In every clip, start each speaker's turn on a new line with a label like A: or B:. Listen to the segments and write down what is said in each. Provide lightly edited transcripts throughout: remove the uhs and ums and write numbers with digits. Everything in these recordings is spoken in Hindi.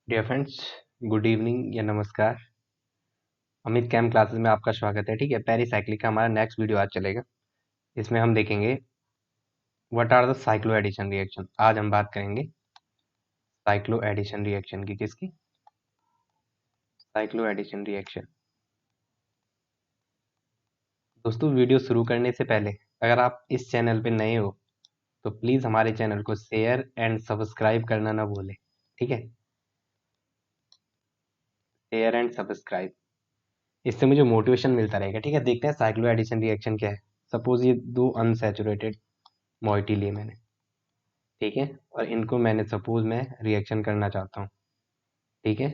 A: डियर फ्रेंड्स, गुड इवनिंग या नमस्कार। अमित कैम क्लासेस में आपका स्वागत है। ठीक है, पेरीसाइक्लिक का हमारा नेक्स्ट वीडियो आज चलेगा। इसमें हम देखेंगे what are the cyclo addition reaction. आज हम बात करेंगे साइक्लो एडिशन रिएक्शन की। किसकी? Cyclo addition reaction. दोस्तों, वीडियो शुरू करने से पहले अगर आप इस चैनल पे नए हो तो प्लीज़ हमारे चैनल को शेयर एंड सब्सक्राइब करना ना भूलें। ठीक है, शेयर एंड सब्सक्राइब, इससे मुझे मोटिवेशन मिलता रहेगा। ठीक है, देखते हैं साइक्लो एडिशन रिएक्शन क्या है। सपोज ये दो अनसैचुरेटेड मॉइटी लिए मैंने, ठीक है, और इनको मैंने सपोज मैं रिएक्शन करना चाहता हूँ। ठीक है,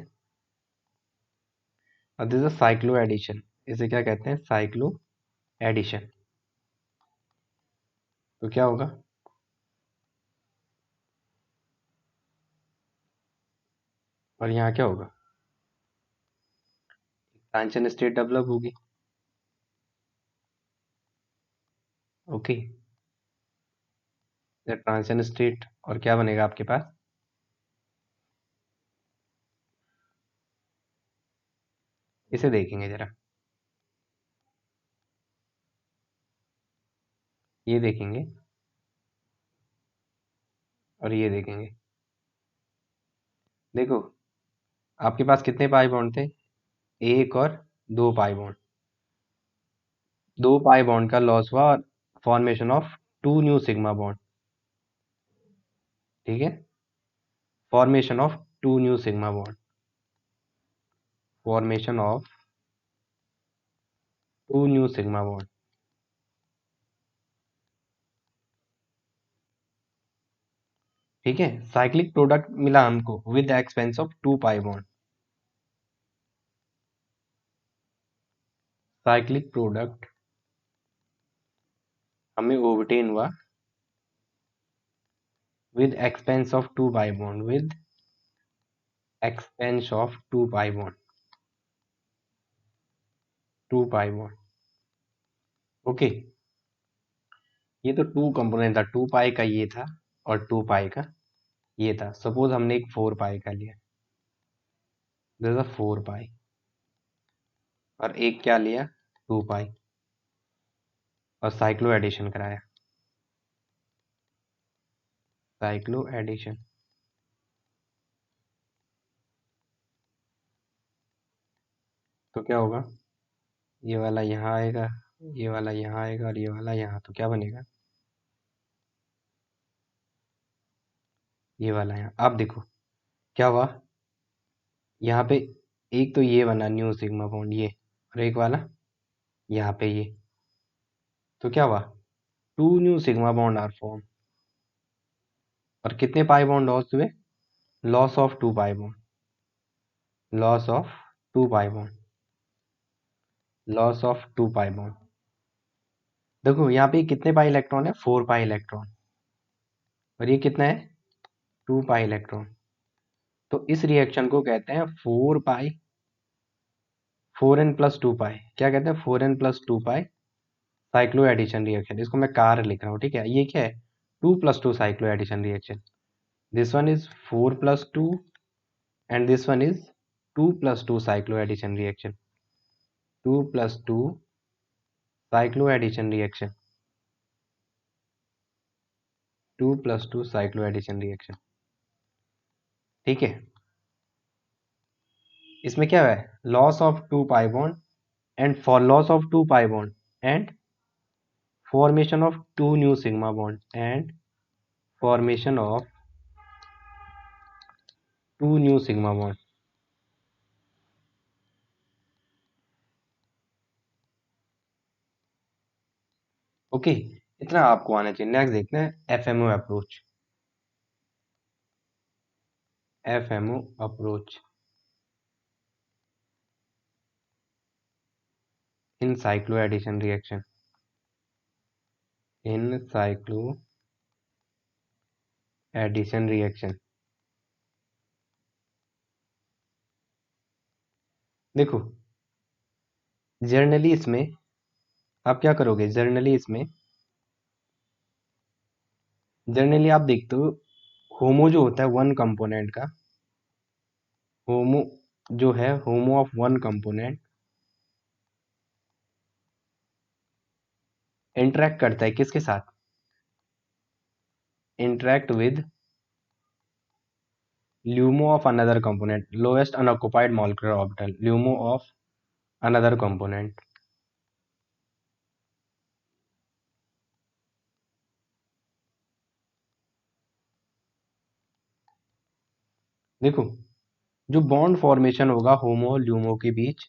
A: और दिस इज साइक्लो एडिशन। इसे क्या कहते हैं? Cyclo addition. तो क्या होगा? और यहाँ क्या होगा? ट्रांजिशन स्टेट डेवलप होगी। ओके, ट्रांजिशन स्टेट, और क्या बनेगा आपके पास? इसे देखेंगे जरा, ये देखेंगे और ये देखेंगे। देखो, आपके पास कितने पाई बॉन्ड थे? एक और दो पाई बॉन्ड। दो पाई बॉन्ड का लॉस हुआ और formation of two new sigma bond. ठीक है, formation of two new sigma bond, formation of two new sigma bond. ठीक है, साइक्लिक प्रोडक्ट मिला हमको with expense of two pi bond. Cyclic product हमें ओबटेन हुआ with expense of two pi bond, with expense of two pi bond, two pi bond. Okay, ये तो टू कंपोनेंट था, टू पाई का ये था और टू पाई का ये था। सपोज हमने एक फोर पाई का लिया, दिस इज फोर पाई, और एक क्या लिया? टू पाई, और साइक्लो एडिशन कराया। साइक्लो एडिशन, तो क्या होगा? ये वाला यहाँ आएगा, ये वाला यहाँ आएगा और ये वाला यहाँ, तो क्या बनेगा? ये वाला यहाँ। आप देखो क्या हुआ यहाँ पे। एक तो ये बना न्यू सिग्मा बॉन्ड, ये, और एक वाला यहाँ पे ये। तो क्या हुआ? Two new sigma bond are form. और कितने पाई बॉन्ड लॉस हुए? Loss of two pi bond, loss of two pi bond, loss of two pi bond. देखो यहाँ पे कितने पाई इलेक्ट्रॉन है? फोर पाई इलेक्ट्रॉन, और ये कितना है? Two pi electron. तो इस रिएक्शन को कहते हैं four pi, four n plus two pi. क्या कहते हैं? Four n plus two pi cyclo addition reaction. इसको मैं कार लिख रहा हूँ। ठीक है, ये क्या है? Two plus two cyclo addition reaction. This one is 4 plus 2 and this one is 2 plus 2 cycloaddition reaction. 2 plus 2 cycloaddition reaction. 2 plus 2 cycloaddition reaction. ठीक है, इसमें क्या है? Loss of two pi bond and for loss of two pi bond and formation of two new sigma bond and formation of two new sigma bond. Okay, इतना आपको आना चाहिए। नेक्स्ट देखते हैं FMO approach. FMO approach in cycloaddition reaction, in cycloaddition reaction। देखो, जर्नली इसमें आप क्या करोगे? जर्नली आप देखते हो होमो जो होता है वन कंपोनेंट का, होमो जो है होमो ऑफ वन कंपोनेंट इंटरेक्ट करता है किसके साथ? Interact with LUMO of another component, lowest unoccupied molecular orbital, LUMO of another component. देखो, जो बॉन्ड फॉर्मेशन होगा होमो और ल्यूमो के बीच,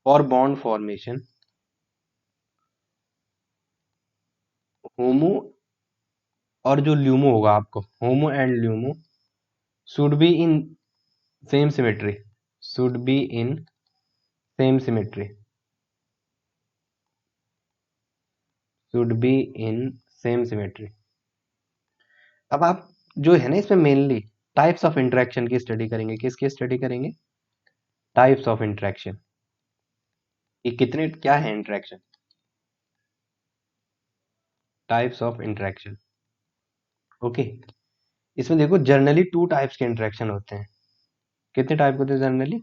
A: और बॉन्ड फॉर्मेशन होमो और जो ल्यूमो होगा, आपको HOMO and LUMO should be in same symmetry, should be in same symmetry, should be in same symmetry. अब आप जो है ना, इसमें मेनली टाइप्स ऑफ इंटरेक्शन की स्टडी करेंगे। किसकी स्टडी करेंगे? Types of interaction. ये कितने क्या है interaction? Types of interaction. Okay. इसमें देखो जनरली टू टाइप्स के इंटरेक्शन होते हैं। कितने टाइप के होते हैं जनरली?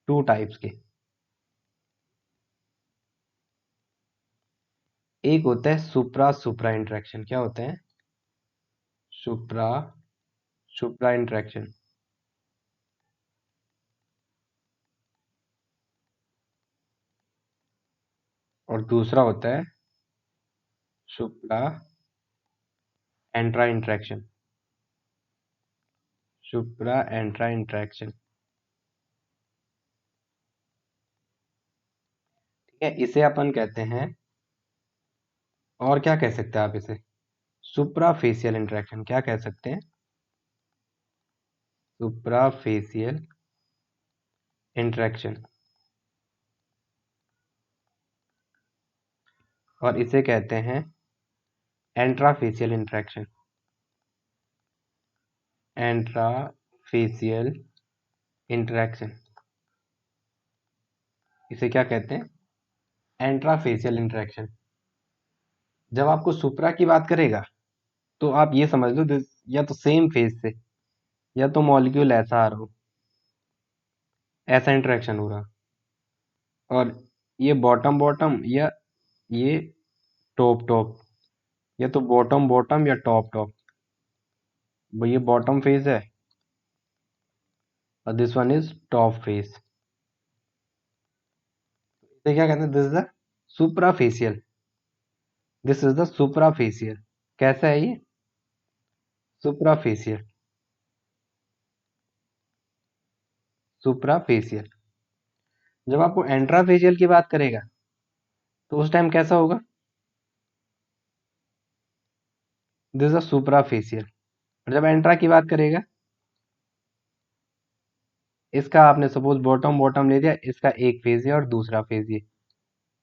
A: टू टाइप्स के। एक होता है सुप्रा सुप्रा इंटरेक्शन। क्या होते हैं? सुप्रा सुप्रा इंटरेक्शन। और दूसरा होता है सुप्रा एंट्रा इंटरेक्शन। सुप्रा एंट्रा इंटरेक्शन। ठीक है, इसे अपन कहते हैं, और क्या कह सकते हैं आप इसे? Supra facial interaction. क्या कह सकते हैं? Supra facial interaction. और इसे कहते हैं antara facial interaction. Antara facial interaction. इसे क्या कहते हैं? Antara facial interaction. जब आपको सुप्रा की बात करेगा, तो आप ये समझ लो या तो सेम फेज से, या तो मॉलिक्यूल ऐसा आ रहा हो, ऐसा इंटरेक्शन हो रहा, और ये बॉटम बॉटम, या ये टॉप टॉप, या तो बॉटम बॉटम या टॉप टॉप। ये बॉटम फेज है और this one is top phase. इसे क्या कहते हैं? This is the suprafacial. This is the suprafacial. कैसा है ये? सुप्राफेशियल। सुप्राफेशियल। जब आपको एंट्राफेशियल की बात करेगा, तो उस टाइम कैसा होगा? This is suprafacial. और जब एंट्रा की बात करेगा, इसका आपने सपोज बॉटम बॉटम ले दिया, इसका एक फेज है और दूसरा फेज ये।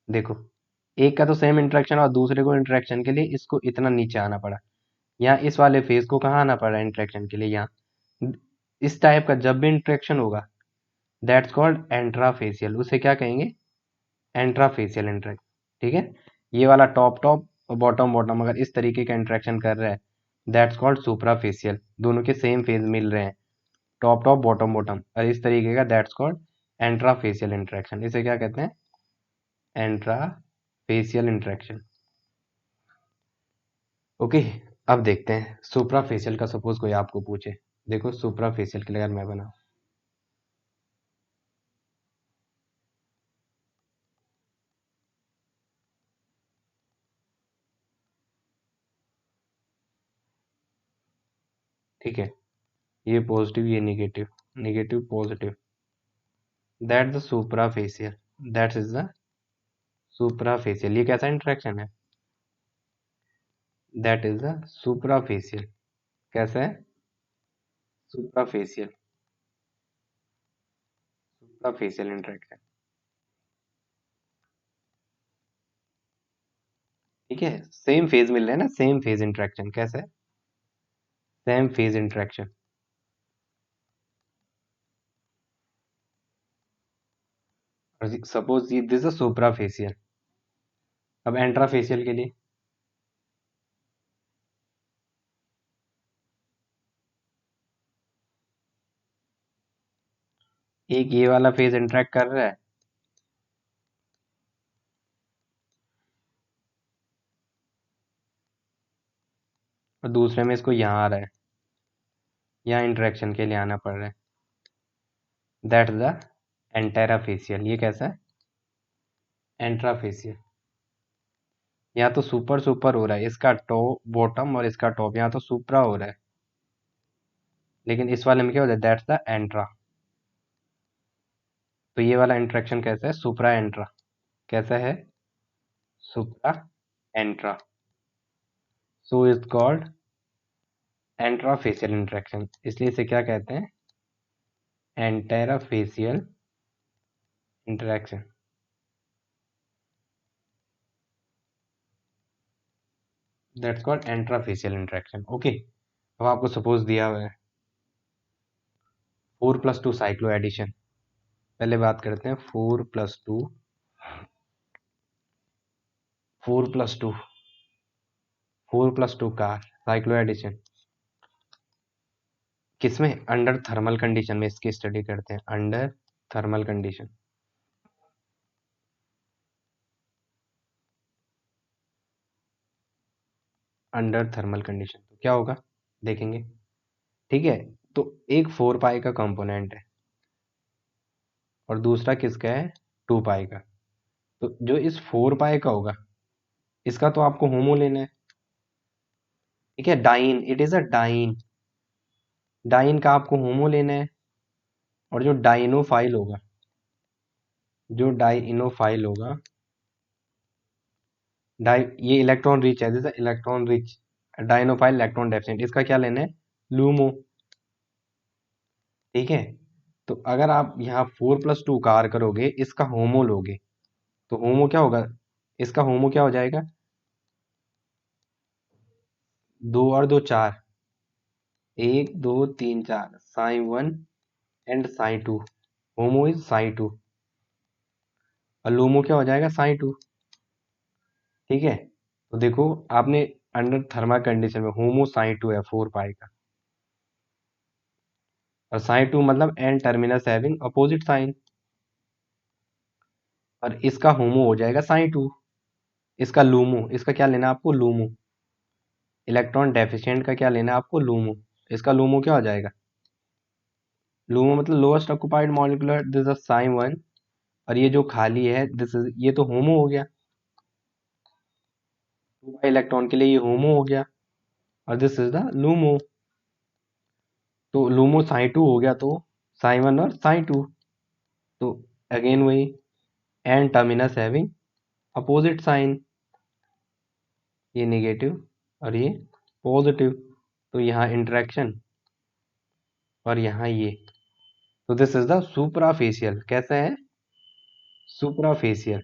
A: देखो, एक का तो सेम इंटरेक्शन और दूसरे को इंटरेक्शन के लिए इसको इतना नीचे आना पड़ा। यहाँ इस वाले फेज को कहाँ आना पड़ा इंटरेक्शन के लिए? यहाँ। इस टाइप का जब भी इंटरेक्शन होगा, दैट्स कॉल्ड एंट्राफेशियल। उसे क्या कहेंगे? एंट्राफेशियल इंटरेक्शन। ठीक है। ये वाला टॉप टॉप और बॉटम बॉटम अगर इस तरीके का इंटरेक्शन कर रहा है, दैट्स कॉल्ड सुप्राफेशियल। दोनों के सेम फेज मिल रहे हैं, टॉप टॉप बॉटम बॉटम, और इस तरीके का, दैट्स कॉल्ड एंट्राफेशियल इंटरेक्शन। इसे क्या कहते हैं? एंट्राफेशियल इंटरेक्शन। ओके। अब देखते हैं सुप्राफेशियल का। सपोज कोई आपको पूछे, देखो सुप्राफेशियल के लिए अगर मैं बनाऊं, ठीक है, ये पॉजिटिव ये negative, negative positive, that the suprafacial, that is the suprafacial. ये कैसा इंटरेक्शन है? That is the suprafacial. कैसा है? सुप्राफेशियल। Suprafacial interaction. ठीक है, सेम फेज मिल रहे हैं ना, सेम फेज इंटरेक्शन। कैसा है? Same phase interaction. और सपोज ये दिस इज सुप्राफेशियल। अब एंट्राफेशियल के लिए, एक ये वाला फेज इंटरेक्ट कर रहा है और दूसरे में इसको यहाँ आ रहा है, यहाँ इंटरेक्शन के लिए आना पड़ रहा है। That the antarafacial. ये कैसा है? एंट्राफेसियल। यहाँ तो सुपर सुपर हो रहा है, इसका टॉप बॉटम और इसका टॉप, यहाँ तो सुप्रा हो रहा है, लेकिन इस वाले में क्या हो जाए? That's the antara. तो ये वाला इंटरेक्शन कैसा है? Supra antara. कैसा है? Supra antara. So is called antarafacial interaction. इसलिए इसे क्या कहते हैं? Antarafacial interaction. That's called antarafacial interaction. Okay. अब आपको सपोज दिया हुआ है 4+2 साइक्लो एडिशन। पहले बात करते हैं 4+2, 4+2, 4+2 का साइक्लो एडिशन किसमें? अंडर थर्मल कंडीशन में इसकी स्टडी करते हैं। Under thermal condition. Under thermal condition तो क्या होगा देखेंगे। ठीक है, तो एक 4 पाई का कंपोनेंट है और दूसरा किसका है? 2 पाई का। तो जो इस 4 पाई का होगा इसका तो आपको होमो लेना है। ठीक है, diene, it is a diene. Diene का आपको होमो लेना है। और जो डाइनोफाइल होगा, जो डाइनोफाइल होगा, डाइ ये इलेक्ट्रॉन रिच है, जैसे electron rich. Dienophile electron deficient, इसका क्या लेना है? लूमो। ठीक है, तो अगर आप यहाँ 4+2 कार करोगे, इसका होमो लोगे, तो होमो क्या होगा? इसका होमो क्या हो जाएगा? 2 और 2 4, 1 2 3 4, Sai 1 and Sai 2। Homo is Sai 2 और लूमो क्या हो जाएगा? साई 2। ठीक है, तो देखो आपने अंडर थर्मल कंडीशन में होमो साई 2 है 4 पाई का, और साई 2 मतलब N terminus having opposite sign, और इसका होमो हो जाएगा साई 2। इसका लूमो, इसका क्या लेना है आपको? लूमो। इलेक्ट्रॉन डेफिशिएंट का क्या लेना है आपको? लूमो। इसका लूमो क्या हो जाएगा? लूमो मतलब lowest occupied molecular, this is Sai 1। और ये जो खाली है दिस इज, ये तो होमो हो गया। 2 पाई इलेक्ट्रॉन के लिए ये होमो हो गया, और दिस इज द लूमो। तो लूमो साई 2 हो गया, तो साई 1 और साई 2। तो अगेन वही, N terminus having opposite sign, ये नेगेटिव और ये पॉजिटिव। तो यहाँ इंटरेक्शन और यहाँ ये, तो दिस इज द सुप्राफेशियल। कैसा है? Suprafacial,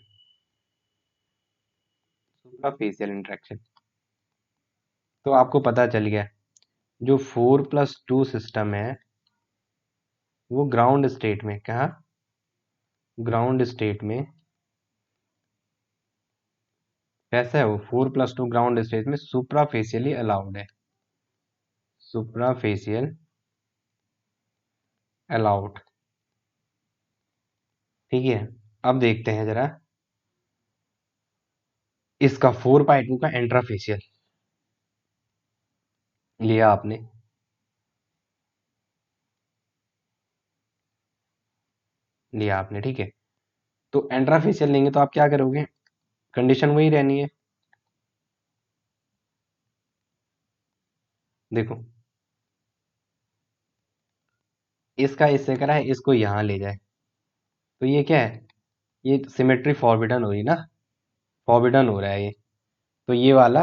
A: suprafacial interaction. तो आपको पता चल गया जो 4+2 सिस्टम है वो ग्राउंड स्टेट में, कहा? ग्राउंड स्टेट में कैसा है? वो 4+2 ग्राउंड स्टेट में सुप्राफेशियली अलाउड है। सुप्राफेशियल अलाउड। ठीक है, अब देखते हैं जरा इसका 4/2 का एंट्राफेशियल लिया आपने। लिया आपने, ठीक है। तो एंट्राफेशियल लेंगे तो आप क्या करोगे? कंडीशन वही रहनी है। देखो, इसका इससे करा है, इसको यहाँ ले जाए, तो ये क्या है? ये सिमेट्री फॉरबिडन हो रही ना, फॉरबिडन हो रहा है ये। तो ये वाला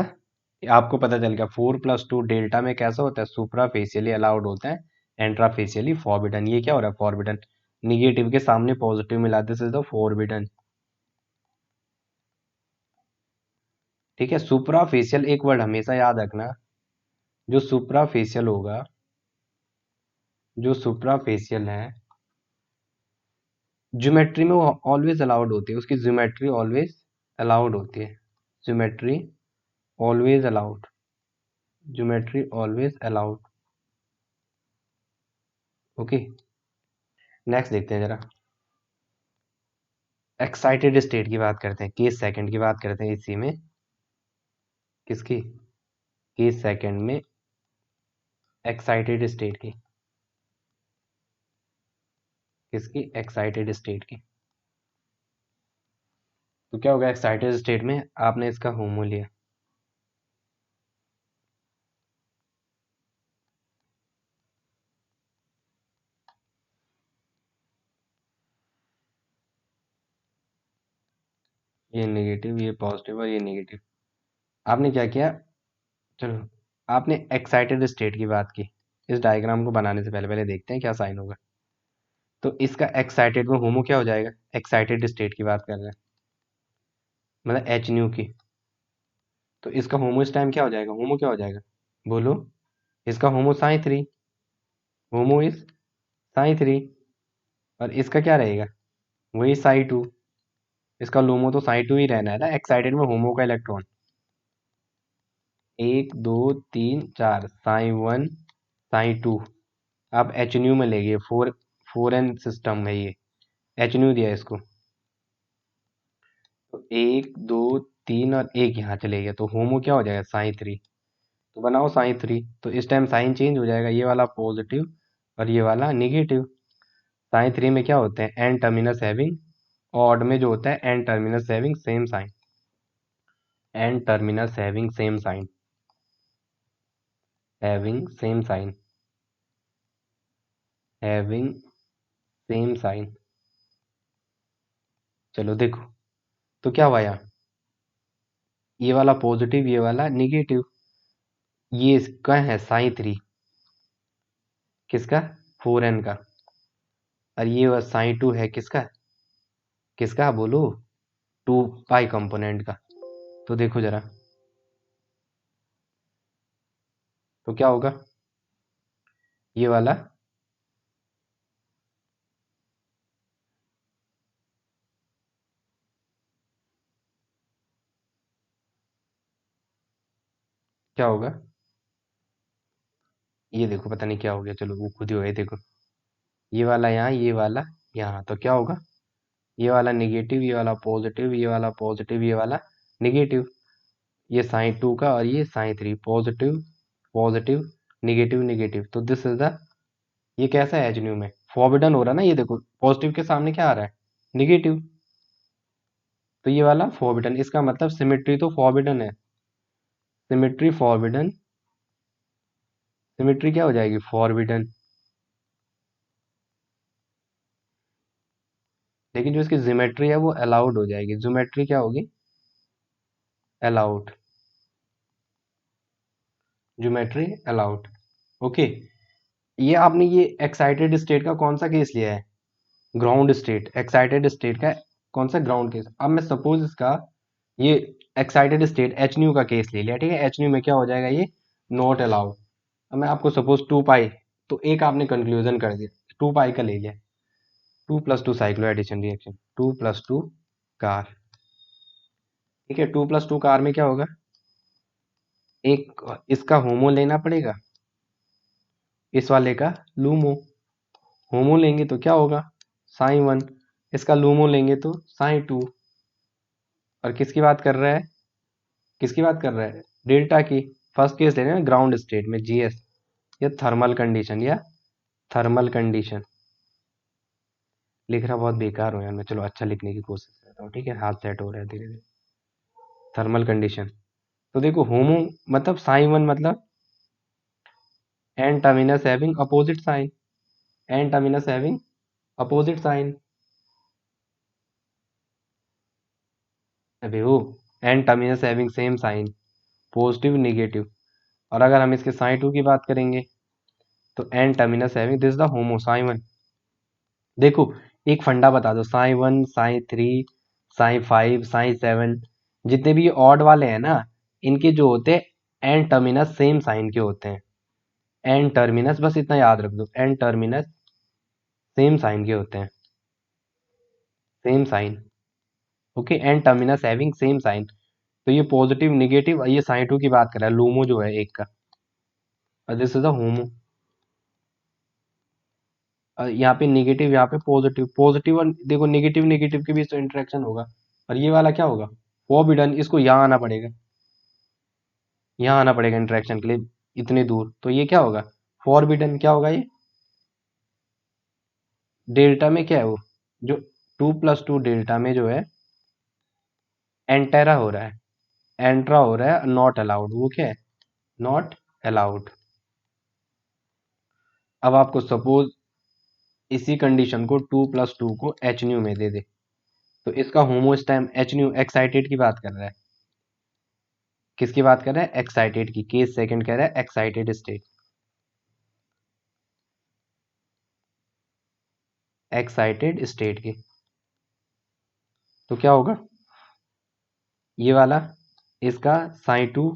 A: आपको पता चल गया 4+2 डेल्टा में कैसा होता है? सुप्राफेशियली अलाउड होता है, एंट्राफेशियली फॉरबिडन। ये क्या हो रहा है? फॉरबिडन। निगेटिव के सामने पॉजिटिव मिला, दिस इज द फॉरबिडन। ठीक है, सुप्राफेशियल एक वर्ड हमेशा याद रखना, जो सुप्राफेशियल होगा, जो सुप्राफेशियल है, ज्योमेट्री में वो ऑलवेज अलाउड होती है, उसकी ज्योमेट्री ऑलवेज अलाउड होती है। Geometry always allowed, geometry always allowed. Okay. Next देखते हैं जरा, एक्साइटेड स्टेट की बात करते हैं, केस सेकंड की बात करते हैं इसी में, किसकी, केस सेकंड में एक्साइटेड स्टेट की, किसकी, एक्साइटेड स्टेट की। तो क्या होगा एक्साइटेड स्टेट में, आपने इसका होमो लिया, ये नेगेटिव, ये पॉजिटिव और ये नेगेटिव। आपने क्या किया, चलो आपने एक्साइटेड स्टेट की बात की। इस डायग्राम को बनाने से पहले पहले देखते हैं क्या साइन होगा। तो इसका एक्साइटेड में होमो क्या हो जाएगा, एक्साइटेड स्टेट की बात कर रहे हैं, मतलब एच न्यू की। तो इसका होमो इस टाइम क्या हो जाएगा, होमो क्या हो जाएगा, बोलो। इसका HOMO psi three, HOMO is psi three. और इसका क्या रहेगा, वही साई टू। इसका लोमो तो साई टू ही रहना है ना, एक्साइटेड में होमो का इलेक्ट्रॉन, एक दो तीन चार, साई वन साई टू। आप एच न्यू में ले गए, फोर, फोर एन सिस्टम है ये, एच न्यू दिया इसको। तो एक दो तीन और एक यहाँ चले गया, तो होमो क्या हो जाएगा, साई थ्री। तो बनाओ साई थ्री, तो इस टाइम साइन चेंज हो जाएगा, ये वाला पॉजिटिव और ये वाला निगेटिव। साइन थ्री में क्या होते हैं, एन टर्मिनस हैविंग, ऑड में जो होता है N terminus having same sign, N terminus having same sign, having same sign, having same sign. चलो देखो, तो क्या हुआ यहाँ, ये वाला पॉजिटिव ये वाला निगेटिव, ये इसका है साइन थ्री, किसका, फोर एन का। और ये साइन टू है किसका, किसका बोलो, टू पाई कंपोनेंट का। तो देखो जरा, तो क्या होगा, ये वाला क्या होगा, ये देखो पता नहीं क्या हो गया, चलो वो खुद ही हो गया, देखो ये वाला यहाँ, ये वाला यहाँ, तो क्या होगा, ये वाला निगेटिव ये वाला पॉजिटिव, ये वाला पॉजिटिव ये वाला निगेटिव। ये साइन टू का और ये sine three, positive positive negative negative. तो दिस इज द, ये कैसा है एच न्यू में, फॉरबिडन हो रहा है ना, ये देखो पॉजिटिव के सामने क्या आ रहा है, निगेटिव। तो ये वाला फॉरबिडन, इसका मतलब सिमेट्री तो फॉरबिडन है, सिमेट्री फॉरबिडन, सिमेट्री क्या हो जाएगी, फॉरबिडन। लेकिन जो इसकी ज्योमेट्री है वो अलाउड हो जाएगी, ज्योमेट्री क्या होगी, अलाउड, ज्योमेट्री अलाउड। ओके, ये आपने ये एक्साइटेड स्टेट का कौन सा केस लिया है, ग्राउंड स्टेट, एक्साइटेड स्टेट का कौन सा ग्राउंड केस। अब मैं सपोज इसका ये एक्साइटेड स्टेट एच न्यू का केस ले लिया, ठीक है, एच न्यू में क्या हो जाएगा, ये नॉट अलाउड। अब मैं आपको सपोज टू पाई, तो एक आपने कंक्लूजन कर दिया, टू पाई का ले लिया, two plus two cyclo addition reaction, two plus two कार, ठीक है, टू प्लस टू कार में क्या होगा, एक इसका होमो लेना पड़ेगा, इस वाले का लूमो, होमो लेंगे तो क्या होगा, साइन वन, इसका लूमो लेंगे तो साइन टू। और किसकी बात कर रहा है, किसकी बात कर रहा है, डेल्टा की। फर्स्ट केस ले रहे हैं ग्राउंड स्टेट में, जीएस, या थर्मल कंडीशन, या थर्मल कंडीशन। लिख रहा बहुत बेकार हो यार मैं, चलो अच्छा लिखने की कोशिश करता हूँ, ठीक है, हाथ सेट हो रहा है धीरे धीरे। थर्मल कंडीशन, तो देखो होमो मतलब साइन वन मतलब N terminus having opposite sign, N terminus having opposite sign, अबे वो N terminus having same sign, positive negative. और अगर हम इसके साइन टू की बात करेंगे, तो N terminus having this the HOMO sign one. देखो एक फंडा बता दो, sign one sign three sign five sign seven, जितने भी ये ऑड वाले हैं ना, इनके जो होते हैं एन टर्मिनस सेम साइन के होते हैं, एन टर्मिनस, बस इतना याद रख दो, एन टर्मिनस सेम साइन के होते हैं, same sign. Okay, N terminus having same sign. तो ये पॉजिटिव निगेटिव, ये साइन टू की बात कर रहा है, लूमो जो है एक का, और दिस इज द होमो। यहाँ पे निगेटिव, यहाँ पे पॉजिटिव, पॉजिटिव और देखो नेगेटिव नेगेटिव के बीच तो इंटरेक्शन होगा। और ये वाला क्या होगा, फॉरबिडन, इसको यहाँ आना पड़ेगा, यहाँ आना पड़ेगा इंटरेक्शन के लिए इतनी दूर। तो ये क्या होगा, फॉरबिडन क्या होगा ये, डेल्टा में क्या है वो, जो 2+2 डेल्टा में जो है एंटेरा हो रहा है, एंट्रा हो रहा है, नॉट अलाउड, वो क्या है, नॉट अलाउड। अब आपको सपोज इसी कंडीशन को 2+2 को एच न्यू में दे दे, तो इसका होमोस्टैम एच न्यू एक्साइटेड की बात कर रहा है, किसकी बात कर रहा है, एक्साइटेड की, केस सेकंड कह रहा है एक्साइटेड स्टेट, एक्साइटेड स्टेट की। तो क्या होगा, ये वाला इसका साई 2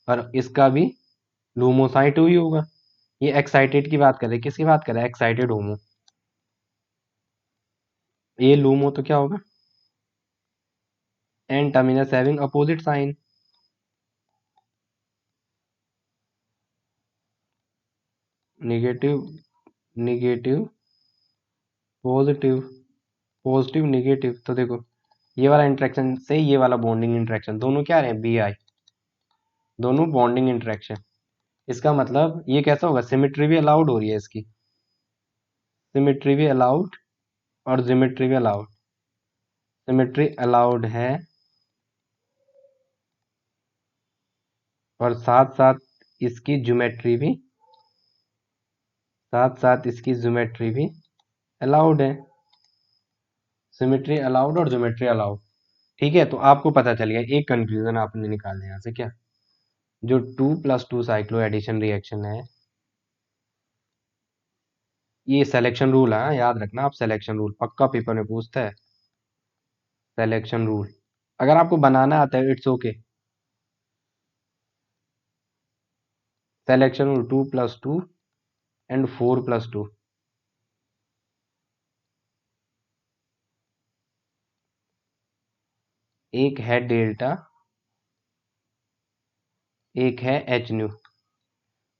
A: और इसका भी लूमो साई 2 ही होगा। ये एक्साइटेड की बात कर रहे हैं, किसकी बात कर रहा है, एक्साइटेड होमो। ये लूमो तो क्या होगा, N terminus having opposite sign. Negative negative positive, positive negative. तो देखो ये वाला इंटरेक्शन से ये वाला बॉन्डिंग इंटरेक्शन, दोनों क्या रहे हैं, बी आई, दोनों बॉन्डिंग इंटरेक्शन। इसका मतलब ये कैसा होगा, सिमेट्री भी अलाउड हो रही है इसकी, सिमेट्री भी अलाउड और जिमेट्री भी अलाउड, सिमेट्री अलाउड है और साथ साथ इसकी ज्योमेट्री भी, साथ साथ इसकी ज्योमेट्री भी अलाउड है, सिमेट्री अलाउड और ज्योमेट्री अलाउड। ठीक है, तो आपको पता चल गया, एक कंक्लूजन आपने निकाल दिया यहाँ से, क्या, जो 2+2 साइक्लो एडिशन रिएक्शन है, ये सिलेक्शन रूल है, याद रखना आप, सिलेक्शन रूल पक्का पेपर में पूछता है, सिलेक्शन रूल। अगर आपको बनाना आता है it's okay. Selection rule 2+2 and 4+2, एक है डेल्टा, एक है एच न्यू।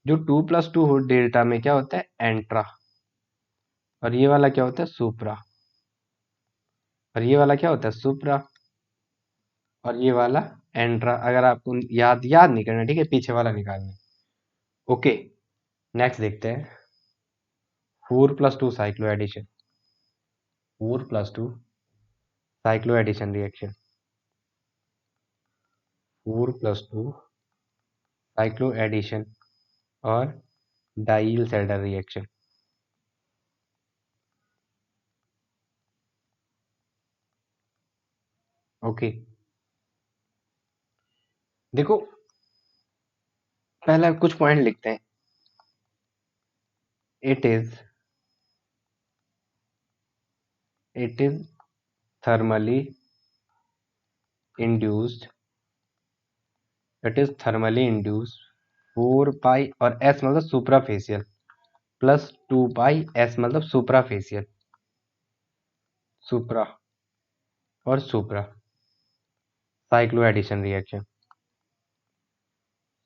A: जो 2+2 हो डेल्टा में क्या होता है, एंट्रा, और ये वाला क्या होता है, सुप्रा, और ये वाला क्या होता है, सुप्रा, और ये वाला एंट्रा। अगर आपको याद याद नहीं करना, ठीक है, पीछे वाला निकालना। ओके, नेक्स्ट देखते हैं, 4+2 cyclo addition, 4+2 cyclo addition reaction, 4+2 cyclo addition और डाइल सेडर रिएक्शन। ओके, देखो पहले कुछ पॉइंट लिखते हैं। It is it is thermally induced, it is thermally induced 4 pi, और एस मतलब सुप्राफेशियल, प्लस 2 पाई एस मतलब सुप्राफेशियल, सुप्रा और supra, cyclo addition reaction,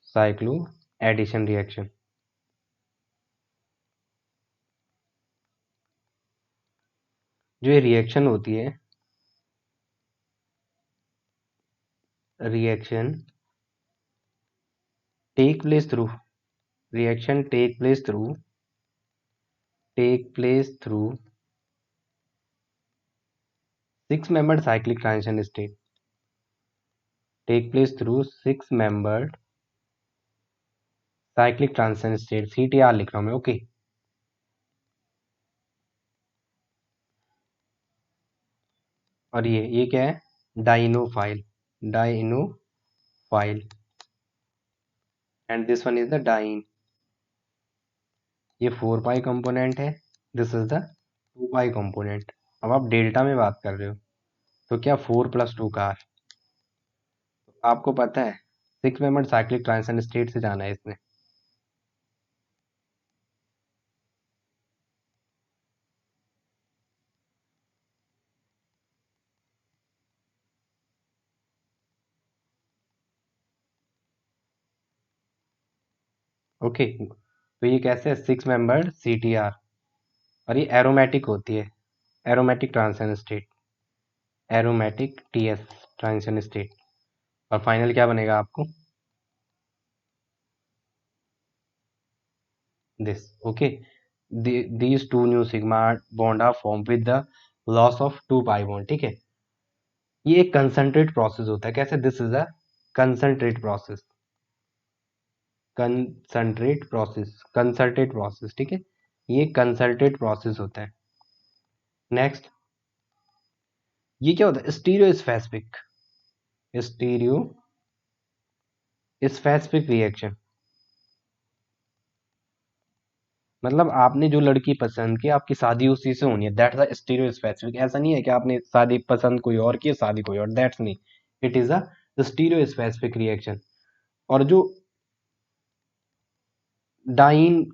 A: cyclo addition reaction. जो ये रिएक्शन होती है, reaction take place through, reaction take place through 6 membered cyclic transition state, take place through 6 membered cyclic transition state, CTR लिख रहा हूँ मैं। ओके, और ये क्या है, dienophile, dienophile, and this one is the diene. ये 4 पाई कंपोनेंट है, this is the 2 pi component. अब आप डेल्टा में बात कर रहे हो, तो क्या 4+2 का R, आपको पता है 6 membered cyclic transition स्टेट से जाना है इसने। ओके, तो ये कैसे है, 6 membered CTR, और ये एरोमेटिक होती है, aromatic transition state, aromatic TS transition state. और फाइनल क्या बनेगा आपको, this okay. These two new sigma bond are formed with the loss of 2 pi bond, ठीक है। ये एक कंसंट्रेट प्रोसेस होता है, कैसे, this is a concentrate process, concentrate process, ठीक है, ये कंसंट्रेट प्रोसेस होता है। नेक्स्ट, ये क्या होता है, स्टीरियो स्पेसिफिक रिएक्शन, मतलब आपने जो लड़की पसंद की, आपकी शादी उसी से होनी है, दैट्स अ स्टीरियो स्पेसिफिक। ऐसा नहीं है कि आपने शादी पसंद कोई और की, शादी कोई और, दैट्स नहीं, it is a stereo specific reaction. और जो डाइन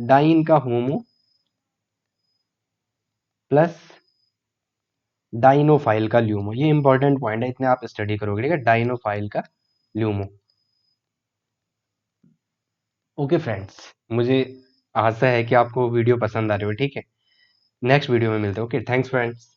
A: डाइन का होमो प्लस डाइनोफाइल का ल्यूमो, ये इंपॉर्टेंट पॉइंट है, इतने आप स्टडी करोगे, ठीक है, डाइनोफाइल का ल्यूमो। ओके फ्रेंड्स, मुझे आशा है कि आपको वीडियो पसंद आ रही हो, ठीक है। नेक्स्ट वीडियो में मिलते हैं, ओके, थैंक्स फ्रेंड्स।